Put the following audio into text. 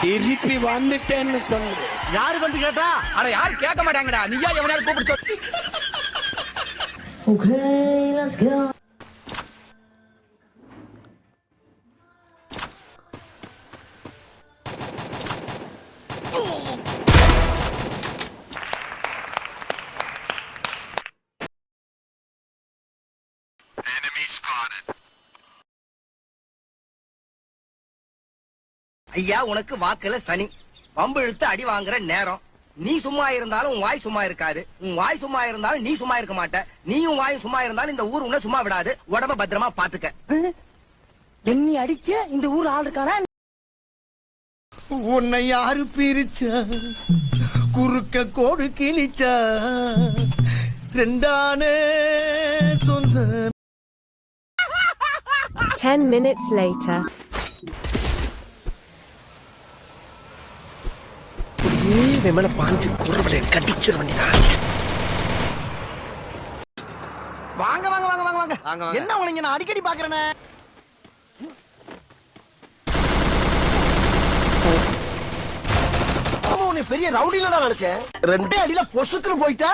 திருப்பி வந்துட்டேன்னு சொல்லு. யாரு வந்து கேட்டா? அட யாரும் கேட்க மாட்டாங்கடா. நீயா எவனாவது கூப்பிட்டு சொல்லு. Okay, let's go. ஐயா உனக்கு வாக்குல சனி வம்பு இழுத்து அடி வாங்குற நேரம். நீ சும்மா இருந்தாலும் உன் வாய் சும்மா இருக்காது, உன் வாய் சும்மா இருந்தாலும் நீ சும்மா இருக்க மாட்ட. நீயும் வாயும் சும்மா இருந்தாலும் இந்த ஊர் உன்ன சும்மா விடாது. உடம்ப பத்திரமா பாத்துக்க. என்னை அடிக்க இந்த ஊர் ஆள் இருக்கானா? உன்னை யாரு பிரிச்சா? குறுக்க கோடு கிழிச்சா? ரெண்டானே சொந்த. 10 minutes later. மேல பாஞ்சு குறுவலை கடிச்சிட வேண்டியதான். வாங்க வாங்க வாங்க வாங்க வாங்க. என்ன உனக்கு நான் அடிக்கடி பாக்குறேனே. பெரிய ரவுடில நான் நினைச்சேன். 2 அடியில பொசுக்குன்னு போயிட்டா.